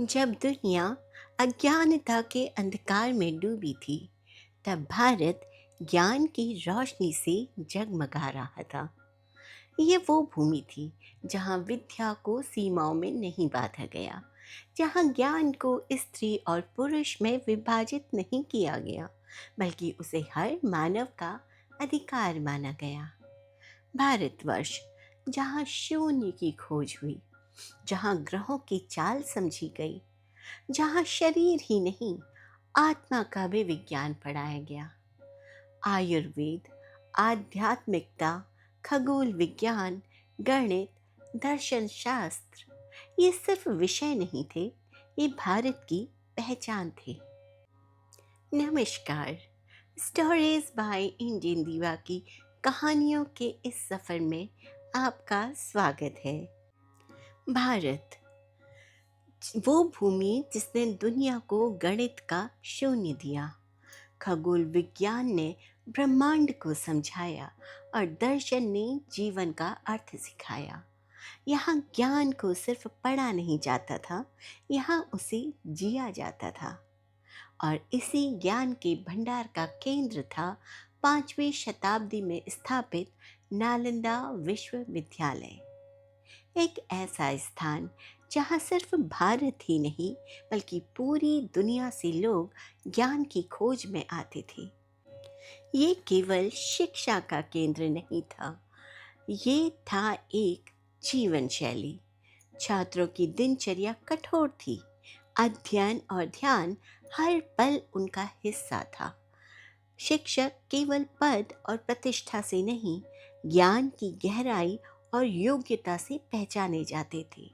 जब दुनिया अज्ञानता के अंधकार में डूबी थी, तब भारत ज्ञान की रोशनी से जगमगा रहा था। ये वो भूमि थी जहाँ विद्या को सीमाओं में नहीं बांधा गया, जहाँ ज्ञान को स्त्री और पुरुष में विभाजित नहीं किया गया, बल्कि उसे हर मानव का अधिकार माना गया। भारतवर्ष, जहाँ शून्य की खोज हुई, जहाँ ग्रहों की चाल समझी गई, जहाँ शरीर ही नहीं आत्मा का भी विज्ञान पढ़ाया गया। आयुर्वेद, आध्यात्मिकता, खगोल विज्ञान, गणित, दर्शन शास्त्र, ये सिर्फ विषय नहीं थे, ये भारत की पहचान थे। नमस्कार। स्टोरीज बाय इंडियन दीवा की कहानियों के इस सफर में आपका स्वागत है। भारत, वो भूमि जिसने दुनिया को गणित का शून्य दिया, खगोल विज्ञान ने ब्रह्मांड को समझाया और दर्शन ने जीवन का अर्थ सिखाया। यहाँ ज्ञान को सिर्फ पढ़ा नहीं जाता था, यहाँ उसे जिया जाता था। और इसी ज्ञान के भंडार का केंद्र था 5वीं शताब्दी में स्थापित नालंदा विश्वविद्यालय। एक ऐसा स्थान जहाँ सिर्फ भारत ही नहीं, बल्कि पूरी दुनिया से लोग ज्ञान की खोज में आते थे। ये केवल शिक्षा का केंद्र नहीं था, ये था एक जीवन शैली। छात्रों की दिनचर्या कठोर थी, अध्ययन और ध्यान हर पल उनका हिस्सा था। शिक्षक केवल पद और प्रतिष्ठा से नहीं, ज्ञान की गहराई और योग्यता से पहचाने जाते थे।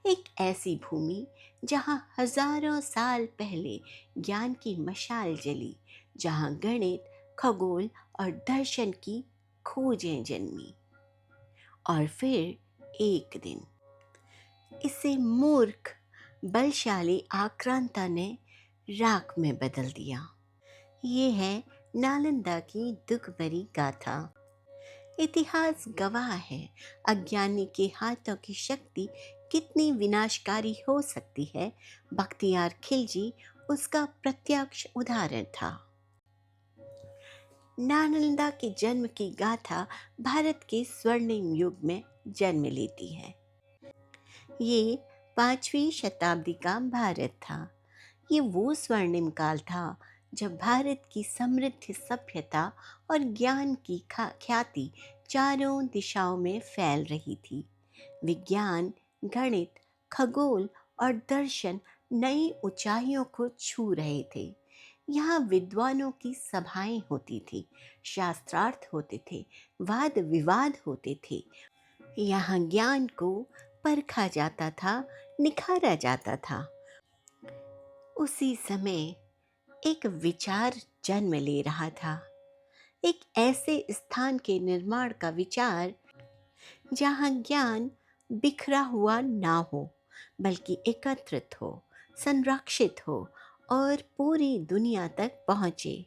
एक ऐसी भूमि जहाँ हजारों साल पहले ज्ञान की मशाल जली, जहाँ गणित, खगोल और दर्शन की खोजें जन्मी। और फिर एक दिन इसे मूर्ख बलशाली आक्रांता ने राख में बदल दिया। ये है नालंदा की दुख भरी गाथा। इतिहास गवाह है, अज्ञानी के हाथों की शक्ति कितनी विनाशकारी हो सकती है। बख्तियार खिलजी उसका प्रत्यक्ष उदाहरण था। नालंदा के जन्म की गाथा भारत के स्वर्णिम युग में जन्म लेती है। ये 5वीं शताब्दी का भारत था। ये वो स्वर्णिम काल था जब भारत की समृद्ध सभ्यता और ज्ञान की ख्याति चारों दिशाओं में फैल रही थी। विज्ञान, गणित, खगोल और दर्शन नई ऊंचाइयों को छू रहे थे। यहाँ विद्वानों की सभाएं होती थी, शास्त्रार्थ होते थे, वाद विवाद होते थे। यहाँ ज्ञान को परखा जाता था, निखारा जाता था। उसी समय एक विचार जन्म ले रहा था, एक ऐसे स्थान के निर्माण का विचार जहाँ ज्ञान बिखरा हुआ ना हो, बल्कि एकत्रित हो, संरक्षित हो और पूरी दुनिया तक पहुँचे।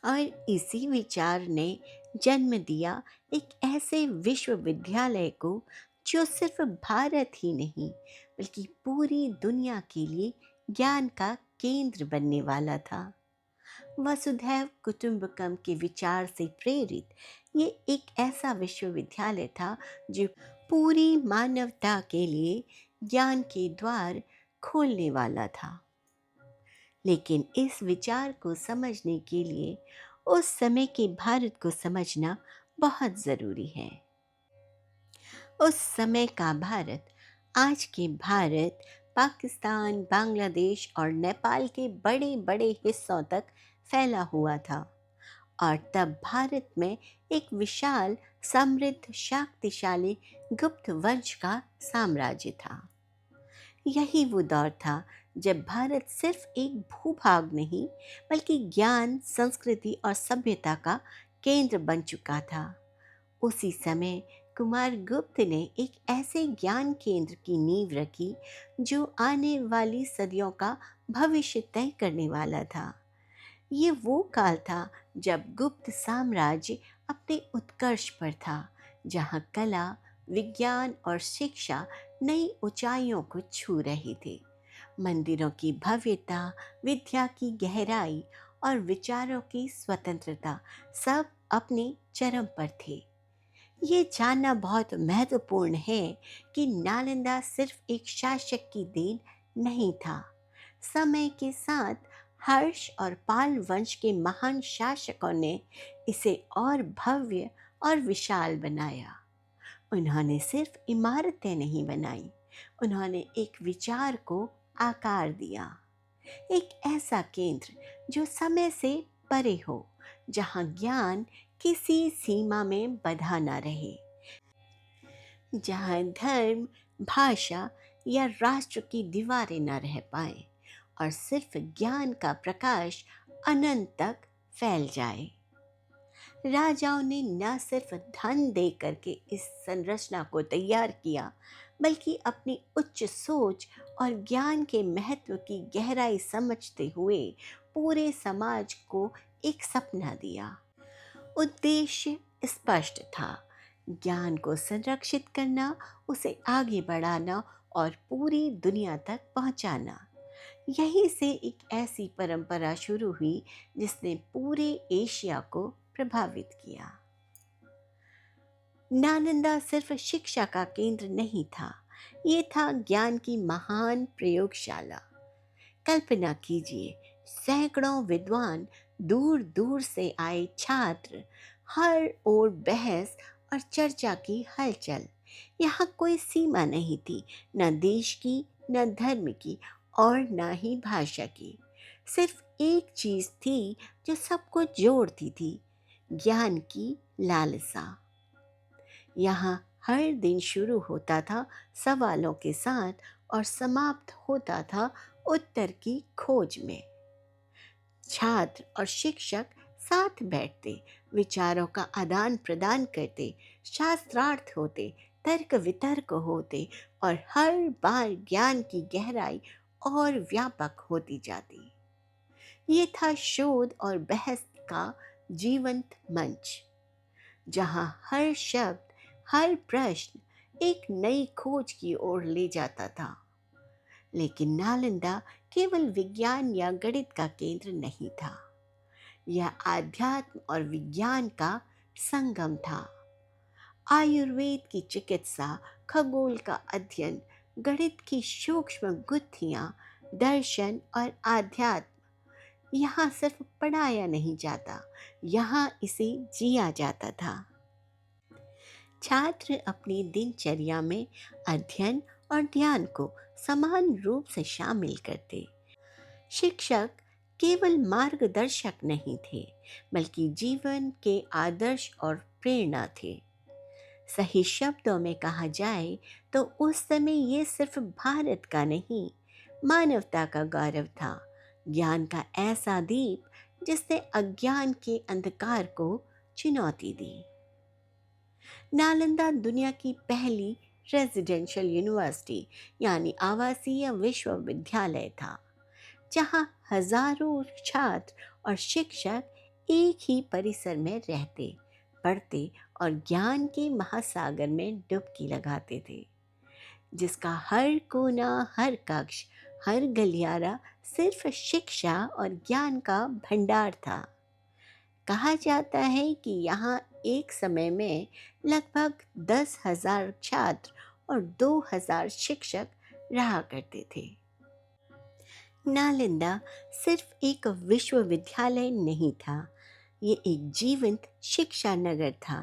और इसी विचार ने जन्म दिया एक ऐसे विश्वविद्यालय को जो सिर्फ भारत ही नहीं, बल्कि पूरी दुनिया के लिए ज्ञान का केंद्र बनने वाला था। वसुधैव कुटुंबकम के विचार से प्रेरित ये एक ऐसा विश्वविद्यालय था जो पूरी मानवता के लिए ज्ञान के द्वार खोलने वाला था। लेकिन इस विचार को समझने के लिए उस समय के भारत को समझना बहुत ज़रूरी है। उस समय का भारत आज के भारत, पाकिस्तान, बांग्लादेश और नेपाल के बड़े बड़े हिस्सों तक फैला हुआ था। और तब भारत में एक विशाल, समृद्ध, शक्तिशाली गुप्त वंश का साम्राज्य था। यही वो दौर था जब भारत सिर्फ एक भूभाग नहीं, बल्कि ज्ञान, संस्कृति और सभ्यता का केंद्र बन चुका था। उसी समय कुमार गुप्त ने एक ऐसे ज्ञान केंद्र की नींव रखी जो आने वाली सदियों का भविष्य तय करने वाला था। ये वो काल था जब गुप्त साम्राज्य अपने उत्कर्ष पर था, जहाँ कला, विज्ञान और शिक्षा नई ऊंचाइयों को छू रहे थे। मंदिरों की भव्यता, विद्या की गहराई और विचारों की स्वतंत्रता सब अपने चरम पर थे। ये जानना बहुत महत्वपूर्ण है कि नालंदा सिर्फ एक शासक की देन नहीं था। समय के साथ हर्ष और पाल वंश के महान शासकों ने इसे और भव्य और विशाल बनाया। उन्होंने सिर्फ इमारतें नहीं बनाई, उन्होंने एक विचार को आकार दिया। एक ऐसा केंद्र जो समय से परे हो, जहाँ ज्ञान किसी सीमा में बंधा ना रहे, जहाँ धर्म, भाषा या राष्ट्र की दीवारें न रह पाए और सिर्फ ज्ञान का प्रकाश अनंत तक फैल जाए। राजाओं ने न सिर्फ धन दे करके इस संरचना को तैयार किया, बल्कि अपनी उच्च सोच और ज्ञान के महत्व की गहराई समझते हुए पूरे समाज को एक सपना दिया। उद्देश्य स्पष्ट था, ज्ञान को संरक्षित करना, उसे आगे बढ़ाना और पूरी दुनिया तक पहुंचाना। यहीं से एक ऐसी परंपरा शुरू हुई जिसने पूरे एशिया को प्रभावित किया। नालंदा सिर्फ शिक्षा का केंद्र नहीं था, ये था ज्ञान की महान प्रयोगशाला। कल्पना कीजिए, सैकड़ों विद्वान, दूर दूर से आए छात्र, हर ओर बहस और चर्चा की हलचल। यहाँ कोई सीमा नहीं थी, न देश की, न धर्म की और न ही भाषा की। सिर्फ एक चीज थी जो सबको जोड़ती थी, ज्ञान की लालसा। यहाँ हर दिन शुरू होता था सवालों के साथ और समाप्त होता था उत्तर की खोज में। छात्र और शिक्षक साथ बैठते, विचारों का आदान प्रदान करते, शास्त्रार्थ होते, तर्क वितर्क होते और हर बार ज्ञान की गहराई और व्यापक होती जाती। ये था शोध और बहस का जीवंत मंच, जहाँ हर शब्द, हर प्रश्न एक नई खोज की ओर ले जाता था। लेकिन नालंदा केवल विज्ञान या गणित का केंद्र नहीं था, यह आध्यात्म और विज्ञान का संगम था। आयुर्वेद की चिकित्सा, खगोल का अध्ययन, गणित की सूक्ष्म गुत्थियां, दर्शन और आध्यात्म यहाँ सिर्फ पढ़ाया नहीं जाता, यहाँ इसे जिया जाता था। छात्र अपनी दिनचर्या में अध्ययन और ध्यान को समान रूप से शामिल करते। शिक्षक केवल मार्गदर्शक नहीं थे, बल्कि जीवन के आदर्श और प्रेरणा थे। सही शब्दों में कहा जाए तो उस समय ये सिर्फ भारत का नहीं, मानवता का गौरव था। ज्ञान का ऐसा दीप जिसने अज्ञान के अंधकार को चुनौती दी। नालंदा दुनिया की पहली रेजिडेंशियल यूनिवर्सिटी यानी आवासीय विश्वविद्यालय था, जहाँ हजारों छात्र और शिक्षक एक ही परिसर में रहते, पढ़ते और ज्ञान के महासागर में डुबकी लगाते थे, जिसका हर कोना, हर कक्ष, हर गलियारा सिर्फ शिक्षा और ज्ञान का भंडार था। कहा जाता है कि यहाँ एक समय में लगभग 10,000 छात्र और 2,000 शिक्षक रहा करते थे। नालंदा सिर्फ एक विश्वविद्यालय नहीं था, ये एक जीवंत शिक्षा नगर था।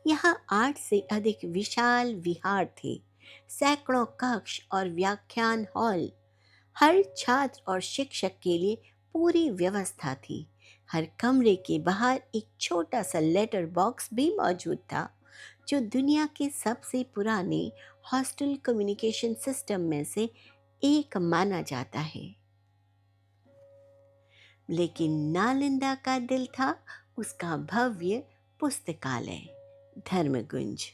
यहाँ 8 से अधिक विशाल विहार थे, सैकड़ों कक्ष और व्याख्यान हॉल, हर छात्र और शिक्षक के लिए पूरी व्यवस्था थी। हर कमरे के बाहर एक छोटा सा लेटर बॉक्स भी मौजूद था, जो दुनिया के सबसे पुराने हॉस्टल कम्युनिकेशन सिस्टम में से एक माना जाता है। लेकिन नालंदा का दिल था उसका भव्य पुस्तकालय, धर्मगुंज।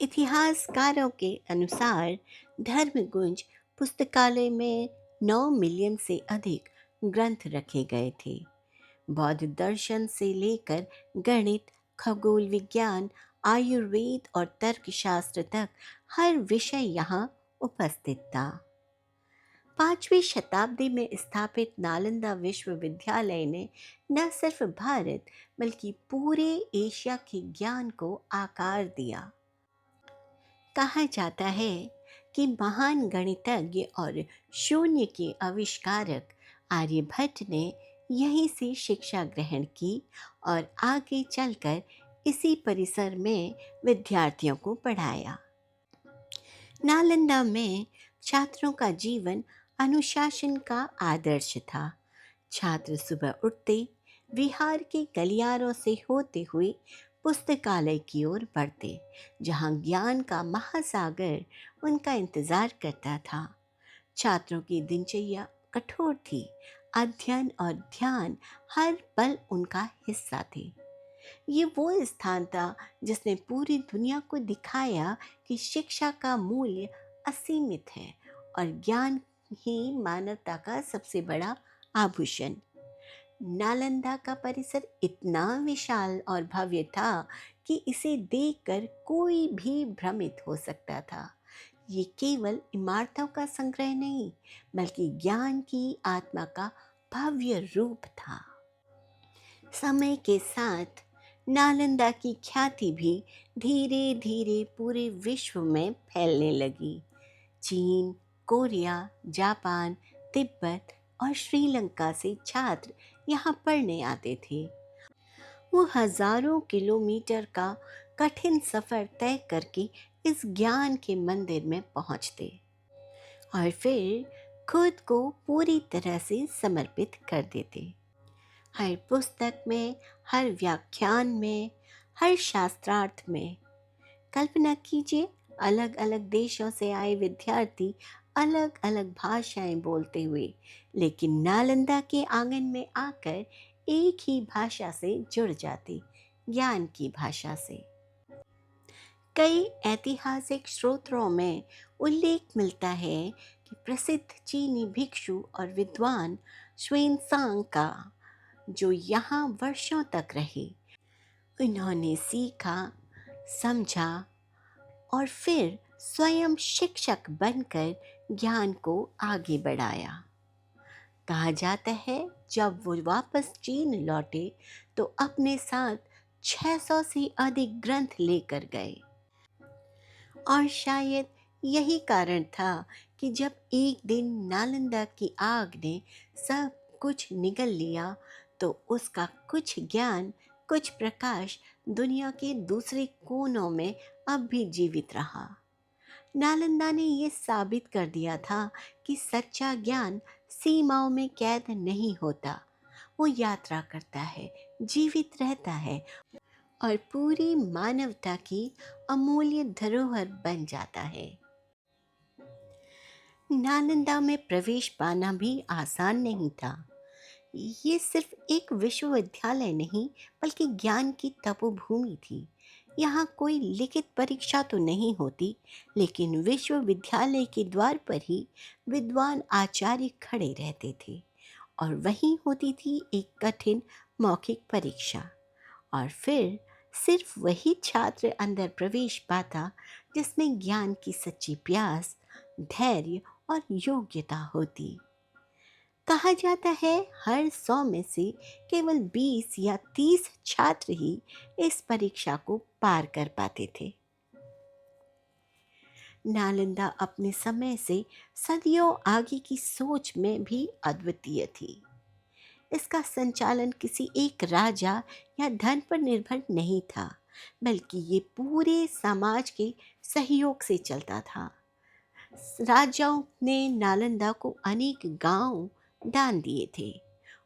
इतिहासकारों के अनुसार धर्मगुंज पुस्तकालय में 9 मिलियन से अधिक ग्रंथ रखे गए थे। बौद्ध दर्शन से लेकर गणित, खगोल विज्ञान, आयुर्वेद और तर्कशास्त्र तक हर विषय यहाँ उपस्थित था। 5वीं शताब्दी में स्थापित नालंदा विश्वविद्यालय ने न सिर्फ भारत बल्कि पूरे एशिया के ज्ञान को आकार दिया। कहा जाता है कि महान गणितज्ञ और शून्य के आविष्कारक आर्यभट्ट ने यहीं से शिक्षा ग्रहण की और आगे चलकर इसी परिसर में विद्यार्थियों को पढ़ाया। नालंदा में छात्रों का जीवन अनुशासन का आदर्श था। छात्र सुबह उठते, विहार के गलियारों से होते हुए पुस्तकालय की ओर बढ़ते, जहां ज्ञान का महासागर उनका इंतजार करता था। छात्रों की दिनचर्या कठोर थी। अध्ययन और ध्यान हर पल उनका हिस्सा थे। ये वो स्थान था जिसने पूरी दुनिया को दिखाया कि शिक्षा का मूल्य असीमित है और ज्ञान ही मानवता का सबसे बड़ा आभूषण। नालंदा का परिसर इतना विशाल और भव्य था कि इसे देखकर कोई भी भ्रमित हो सकता था। ये केवल इमारतों का संग्रह नहीं, बल्कि ज्ञान की आत्मा का भव्य रूप था। समय के साथ नालंदा की ख्याति भी धीरे धीरे पूरे विश्व में फैलने लगी। चीन, कोरिया, जापान, तिब्बत और श्रीलंका से छात्र यहाँ पढ़ने आते थे। वो हजारों किलोमीटर का कठिन सफर तय करके इस ज्ञान के मंदिर में पहुँचते और फिर खुद को पूरी तरह से समर्पित कर देते। हर पुस्तक में, हर व्याख्यान में, हर शास्त्रार्थ में। कल्पना कीजिए, अलग अलग देशों से आए विद्यार्थी अलग अलग भाषाएं बोलते हुए, लेकिन नालंदा के आंगन में आकर एक ही भाषा से जुड़ जाते, ज्ञान की भाषा से। कई ऐतिहासिक स्रोतों में उल्लेख मिलता है कि प्रसिद्ध चीनी भिक्षु और विद्वान श्वेनसांग का, जो यहाँ वर्षों तक रहे, उन्होंने सीखा, समझा और फिर स्वयं शिक्षक बनकर ज्ञान को आगे बढ़ाया। कहा जाता है जब वो वापस चीन लौटे तो अपने साथ 600 से अधिक ग्रंथ लेकर गए। और शायद यही कारण था कि जब एक दिन नालंदा की आग ने सब कुछ निगल लिया तो उसका कुछ ज्ञान, कुछ प्रकाश दुनिया के दूसरे कोनों में अब भी जीवित रहा। नालंदा ने ये साबित कर दिया था कि सच्चा ज्ञान सीमाओं में कैद नहीं होता। वो यात्रा करता है, जीवित रहता है और पूरी मानवता की अमूल्य धरोहर बन जाता है। नालंदा में प्रवेश पाना भी आसान नहीं था। ये सिर्फ एक विश्वविद्यालय नहीं, बल्कि ज्ञान की तपोभूमि थी। यहाँ कोई लिखित परीक्षा तो नहीं होती, लेकिन विश्वविद्यालय के द्वार पर ही विद्वान आचार्य खड़े रहते थे और वहीं होती थी एक कठिन मौखिक परीक्षा। और फिर सिर्फ वही छात्र अंदर प्रवेश पाता जिसमें ज्ञान की सच्ची प्यास, धैर्य और योग्यता होती। कहा जाता है हर 100 में से केवल 20 या 30 छात्र ही इस परीक्षा को पार कर पाते थे। नालंदा अपने समय से सदियों आगे की सोच में भी अद्वितीय थी। इसका संचालन किसी एक राजा या धन पर निर्भर नहीं था, बल्कि ये पूरे समाज के सहयोग से चलता था। राजाओं ने नालंदा को अनेक गांव दान दिए थे।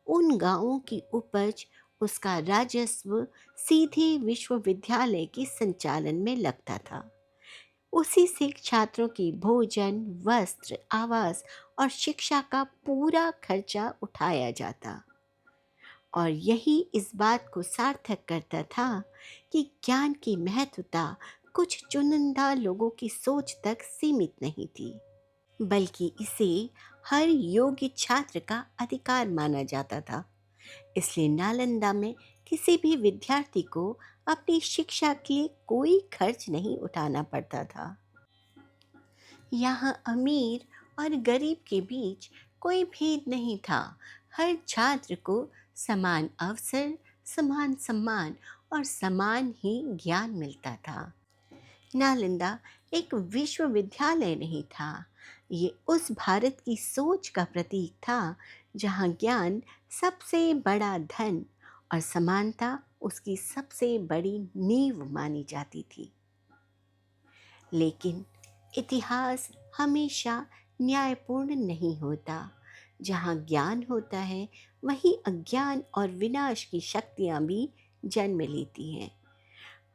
उन गांवों की उपज, उसका राजस्व सीधे विश्वविद्यालय के संचालन में लगता था। उसी से छात्रों की भोजन, वस्त्र, आवास और शिक्षा का पूरा खर्चा उठाया जाता। और यही इस बात को सार्थक करता था कि ज्ञान की महत्वता कुछ चुनिंदा लोगों की सोच तक सीमित नहीं थी, बल्कि इसे हर योग्य छात्र का अधिकार माना जाता था। इसलिए नालंदा में किसी भी विद्यार्थी को अपनी शिक्षा के लिए कोई खर्च नहीं उठाना पड़ता था। यहाँ अमीर और गरीब के बीच कोई भेद नहीं था। हर छात्र को समान अवसर, समान सम्मान और समान ही ज्ञान मिलता था। नालंदा एक विश्वविद्यालय नहीं था, ये उस भारत की सोच का प्रतीक था जहाँ ज्ञान सबसे बड़ा धन और समानता उसकी सबसे बड़ी नींव मानी जाती थी। लेकिन इतिहास हमेशा न्यायपूर्ण नहीं होता। जहाँ ज्ञान होता है वहीं अज्ञान और विनाश की शक्तियाँ भी जन्म लेती हैं।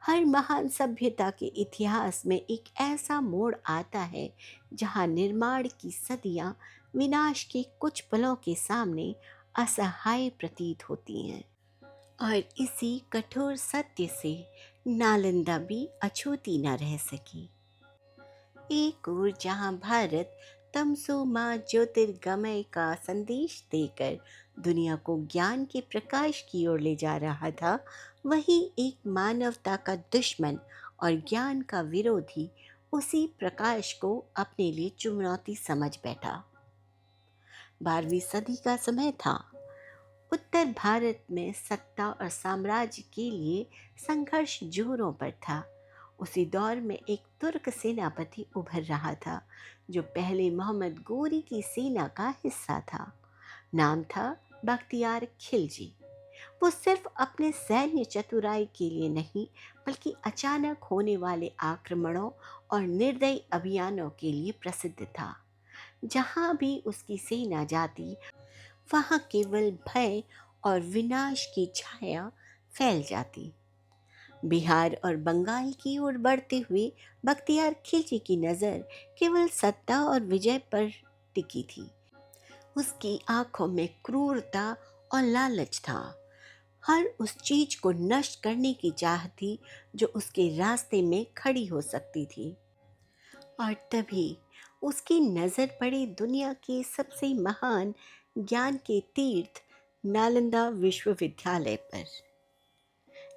हर महान सभ्यता के इतिहास में एक ऐसा मोड़ आता है जहाँ निर्माण की सदियाँ विनाश के कुछ पलों के सामने असहाय प्रतीत होती हैं। और इसी कठोर सत्य से नालंदा भी अछूती न रह सकी। एक ओर जहाँ भारत तमसो माँ ज्योतिर्गमय का संदेश देकर दुनिया को ज्ञान के प्रकाश की ओर ले जा रहा था, वहीं एक मानवता का दुश्मन और ज्ञान का विरोधी उसी प्रकाश को अपने लिए चुनौती समझ बैठा। 12वीं सदी का समय था। उत्तर भारत में सत्ता और साम्राज्य के लिए संघर्ष जोरों पर था। उसी दौर में एक तुर्क सेनापति उभर रहा था जो पहले मोहम्मद गोरी की सेना का हिस्सा था। नाम था बख्तियार खिलजी। वो सिर्फ अपने सैन्य चतुराई के लिए नहीं बल्कि अचानक होने वाले आक्रमणों और निर्दयी अभियानों के लिए प्रसिद्ध था। जहां भी उसकी सेना जाती वहां केवल भय और विनाश की छाया फैल जाती। बिहार और बंगाल की ओर बढ़ते हुए बख्तियार खिलजी की नज़र केवल सत्ता और विजय पर टिकी थी। उसकी आंखों में क्रूरता और लालच था। हर उस चीज को नष्ट करने की चाह थी जो उसके रास्ते में खड़ी हो सकती थी। और तभी उसकी नज़र पड़ी दुनिया के सबसे महान ज्ञान के तीर्थ नालंदा विश्वविद्यालय पर।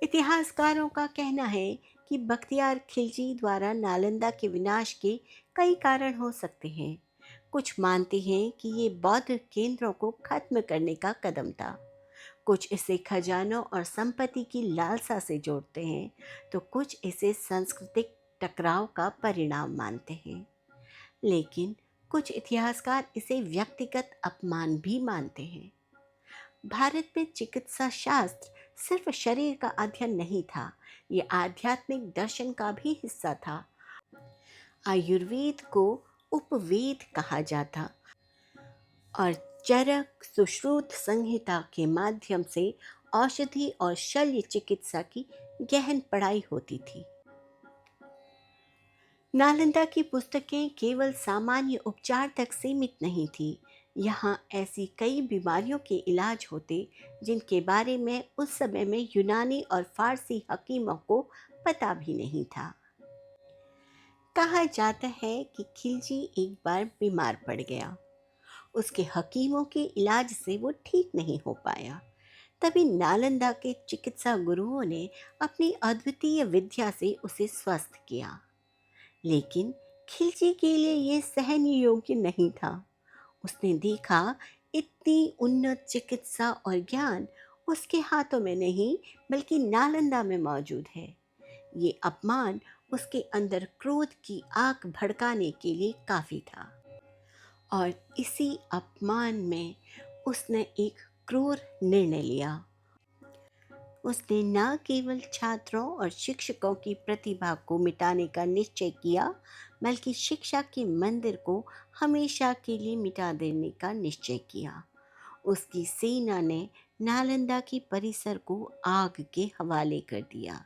इतिहासकारों का कहना है कि बख्तियार खिलजी द्वारा नालंदा के विनाश के कई कारण हो सकते हैं। कुछ मानते हैं कि ये बौद्ध केंद्रों को खत्म करने का कदम था, कुछ इसे खजानों और संपत्ति की लालसा से जोड़ते हैं, तो कुछ इसे सांस्कृतिक टकराव का परिणाम मानते हैं। लेकिन कुछ इतिहासकार इसे व्यक्तिगत अपमान भी मानते हैं। भारत में चिकित्सा शास्त्र सिर्फ शरीर का अध्ययन नहीं था, ये आध्यात्मिक दर्शन का भी हिस्सा था। आयुर्वेद को उपवेद कहा जाता और चरक सुश्रुत संहिता के माध्यम से औषधि और शल्य चिकित्सा की गहन पढ़ाई होती थी। नालंदा की पुस्तकें केवल सामान्य उपचार तक सीमित नहीं थी। यहाँ ऐसी कई बीमारियों के इलाज होते जिनके बारे में उस समय में यूनानी और फारसी हकीमों को पता भी नहीं था। कहा जाता है कि खिलजी एक बार बीमार पड़ गया। उसके हकीमों के इलाज से वो ठीक नहीं हो पाया। तभी नालंदा के चिकित्सा गुरुओं ने अपनी अद्वितीय विद्या से उसे स्वस्थ किया। लेकिन खिलजी के लिए यह सहन योग्य नहीं था। उसने देखा इतनी उन्नत चिकित्सा और ज्ञान उसके हाथों में नहीं बल्कि नालंदा में मौजूद है। ये अपमान उसके अंदर क्रोध की आग भड़काने के लिए काफी था। और इसी अपमान में उसने एक क्रूर निर्णय लिया। उसने न केवल छात्रों और शिक्षकों की प्रतिभा को मिटाने का निश्चय किया बल्कि शिक्षा के मंदिर को हमेशा के लिए मिटा देने का निश्चय किया। उसकी सेना ने नालंदा की परिसर को आग के हवाले कर दिया।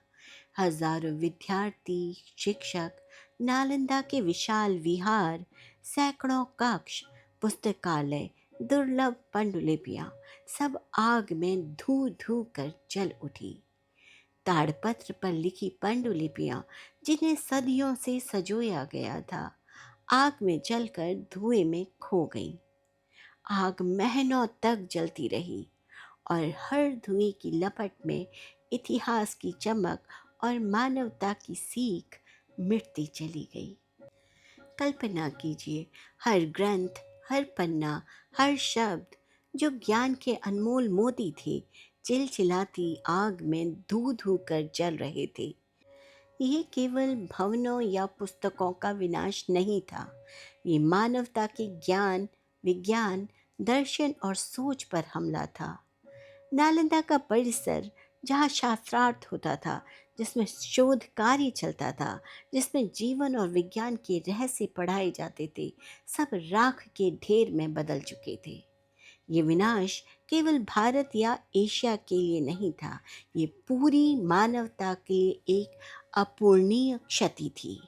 हजारों विद्यार्थी, शिक्षक, नालंदा के विशाल विहार, सैकड़ों कक्ष, पुस्तकालय, दुर्लभ पांडुलिपियां सब आग में धू धू कर जल उठी। ताड़पत्र पर लिखी पांडुलिपियां जिन्हें सदियों से सजोया गया था, आग में जलकर धुएं में खो गईं। आग महीनों तक जलती रही और हर धुएं की लपट में इतिहास की चमक और मानवता की सीख मिटती चली गई। कल्पना कीजिए, हर ग्रंथ, हर पन्ना, हर शब्द जो ज्ञान के अनमोल मोती थे, चिलचिलाती आग में धू धू कर जल रहे थे। ये केवल भवनों या पुस्तकों का विनाश नहीं था, ये मानवता के ज्ञान, विज्ञान, दर्शन और सोच पर हमला था। नालंदा का परिसर, जहाँ शास्त्रार्थ होता था, जिसमें शोध कार्य चलता था, जिसमें जीवन और विज्ञान के रहस्य पढ़ाए जाते थे, सब राख के ढेर में बदल चुके थे। ये विनाश केवल भारत या एशिया के लिए नहीं था, ये पूरी मानवता के लिए एक अपूरणीय क्षति थी।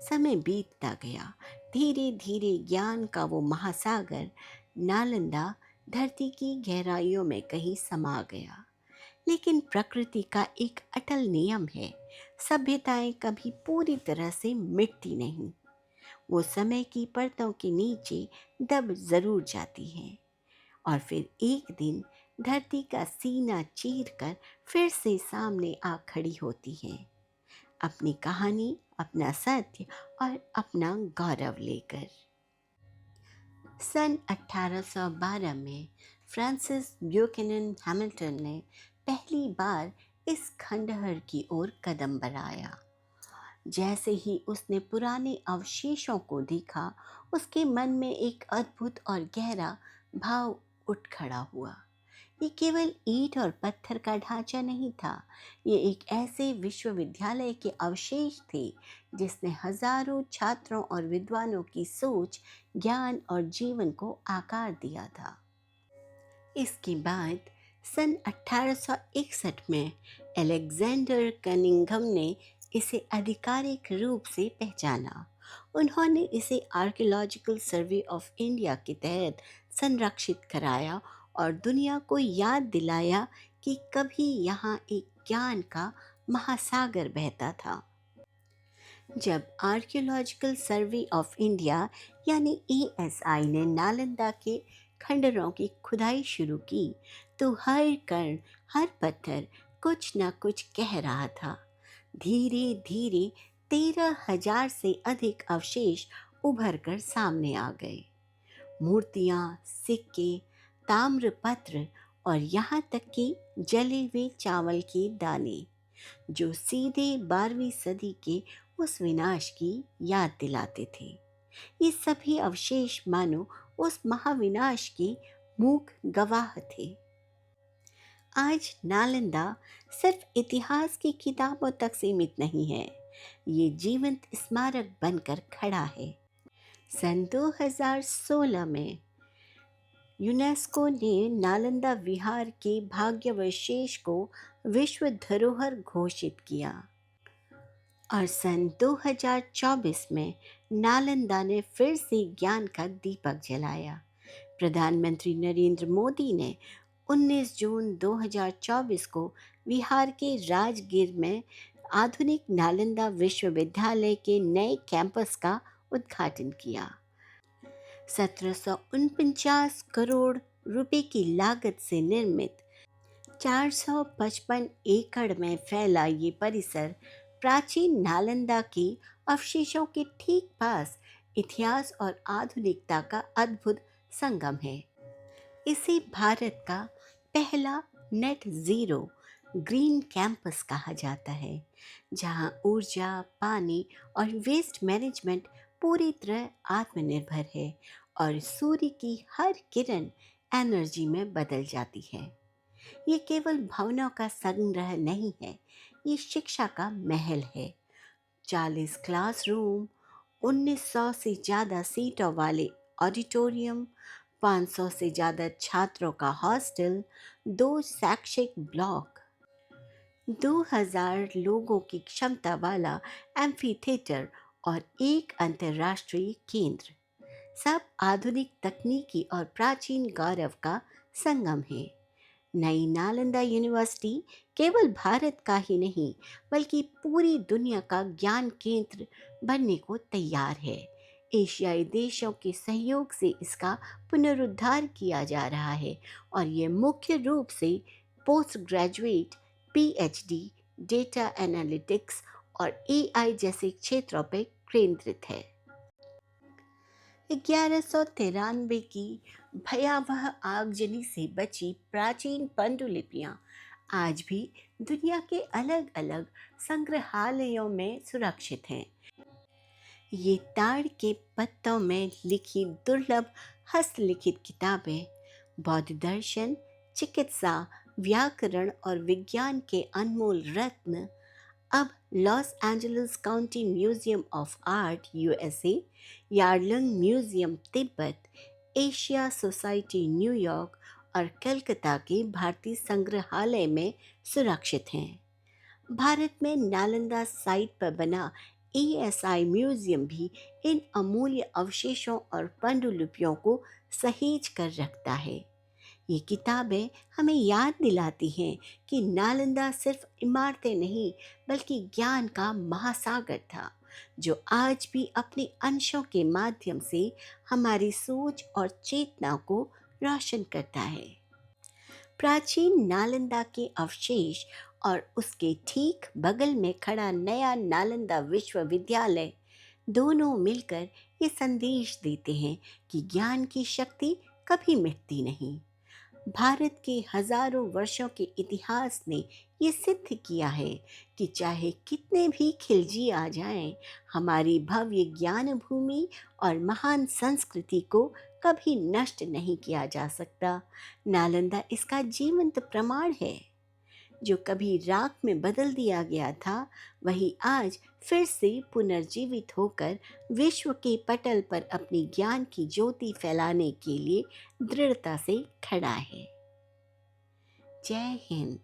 समय बीतता गया, धीरे धीरे ज्ञान का वो महासागर नालंदा धरती की गहराइयों में कहीं समा गया। लेकिन प्रकृति का एक अटल नियम है, सभ्यताएं कभी पूरी तरह से मिटती नहीं। वो समय की परतों के नीचे दब जरूर जाती हैं और फिर एक दिन धरती का सीना चीर कर फिर से सामने आ खड़ी होती हैं, अपनी कहानी, अपना सत्य और अपना गौरव लेकर। सन 1812 में फ्रांसिस ब्यूकेनन हैमिल्टन ने पहली बार इस खंडहर की ओर कदम बढ़ाया। जैसे ही उसने पुराने अवशेषों को देखा, उसके मन में एक अद्भुत और गहरा भाव उठ खड़ा हुआ। ये केवल ईंट और पत्थर का ढांचा नहीं था, ये एक ऐसे विश्वविद्यालय के अवशेष थे जिसने हजारों छात्रों और विद्वानों की सोच, ज्ञान और जीवन को आकार दिया था। इसके बाद सन 1861 में अलेक्जेंडर कनिंघम ने इसे आधिकारिक रूप से पहचाना। उन्होंने इसे आर्कियोलॉजिकल सर्वे ऑफ इंडिया के तहत संरक्षित कराया और दुनिया को याद दिलाया कि कभी यहाँ एक ज्ञान का महासागर बहता था। जब आर्कियोलॉजिकल सर्वे ऑफ इंडिया यानी ASI ने नालंदा के खंडरों की खुदाई शुरू की, तो हर कण, हर पत्थर कुछ न कुछ कह रहा था। धीरे धीरे 13,000 से अधिक अवशेष उभर कर सामने आ गए। मूर्तियाँ, सिक्के, ताम्रपत्र और यहाँ तक कि जले हुए चावल के दाने, जो सीधे 12वीं सदी के उस विनाश की याद दिलाते थे। ये सभी अवशेष मानो उस महाविनाश के मूक गवाह थे। आज नालंदा सिर्फ इतिहास की किताबों तक सीमित नहीं है, ये जीवंत स्मारक बनकर खड़ा है। सन 2016 में यूनेस्को ने नालंदा विहार के भाग्यावशेष को विश्व धरोहर घोषित किया और सन 2024 में नालंदा ने फिर से ज्ञान का दीपक जलाया। प्रधानमंत्री नरेंद्र मोदी ने 19 जून 2024 को बिहार के राजगीर में आधुनिक नालंदा विश्वविद्यालय के नए कैंपस का उद्घाटन किया। 1749 करोड़ रुपए की लागत से निर्मित 455 एकड़ में फैला ये परिसर प्राचीन नालंदा के अवशेषों के ठीक पास इतिहास और आधुनिकता का अद्भुत संगम है। इसे भारत का पहला नेट ज़ीरो ग्रीन कैंपस कहा जाता है, जहां ऊर्जा, पानी और वेस्ट मैनेजमेंट पूरी तरह आत्मनिर्भर है और सूर्य की हर किरण एनर्जी में बदल जाती है। ये केवल भवनों का संग्रह नहीं है, ये शिक्षा का महल है। 40 क्लासरूम, 1900 से ज़्यादा सीटों वाले ऑडिटोरियम, 500 से ज़्यादा छात्रों का हॉस्टल, 2 शैक्षिक ब्लॉक, 2000 लोगों की क्षमता वाला एम्फी थिएटर और एक अंतर्राष्ट्रीय केंद्र, सब आधुनिक तकनीकी और प्राचीन गौरव का संगम है। नई नालंदा यूनिवर्सिटी केवल भारत का ही नहीं बल्कि पूरी दुनिया का ज्ञान केंद्र बनने को तैयार है। एशियाई देशों के सहयोग से इसका पुनरुद्धार किया जा रहा है और ये मुख्य रूप से post graduate, PhD, data analytics और AI जैसे क्षेत्रों पर केंद्रित है। 1193 की भयावह आगजनी से बची प्राचीन पांडुलिपियां आज भी दुनिया के अलग अलग संग्रहालयों में सुरक्षित हैं। ये ताड़ के पत्तों में लिखी दुर्लभ हस्तलिखित किताबें बौद्ध दर्शन, चिकित्सा, व्याकरण और विज्ञान के अनमोल रत्न अब Los Angeles County Museum of Art USA, Yarlung Museum Tibet, Asia Society न्यूयॉर्क और कलकत्ता के भारतीय संग्रहालय में सुरक्षित हैं। भारत में नालंदा साइट पर बना एएसआई म्यूजियम भी इन अमूल्य अवशेषों और पांडुलिपियों को सहेज कर रखता है। ये किताबें हमें याद दिलाती हैं कि नालंदा सिर्फ इमारतें नहीं बल्कि ज्ञान का महासागर था, जो आज भी अपने अंशों के माध्यम से हमारी सोच और चेतना को रोशन करता है। प्राचीन नालंदा के अवशेष और उसके ठीक बगल में खड़ा नया नालंदा विश्वविद्यालय दोनों मिलकर ये संदेश देते हैं कि ज्ञान की शक्ति कभी मिटती नहीं। भारत के हजारों वर्षों के इतिहास ने ये सिद्ध किया है कि चाहे कितने भी खिलजी आ जाएं, हमारी भव्य ज्ञान भूमि और महान संस्कृति को कभी नष्ट नहीं किया जा सकता। नालंदा इसका जीवंत प्रमाण है। जो कभी राख में बदल दिया गया था, वही आज फिर से पुनर्जीवित होकर विश्व के पटल पर अपनी ज्ञान की ज्योति फैलाने के लिए दृढ़ता से खड़ा है। जय हिंद।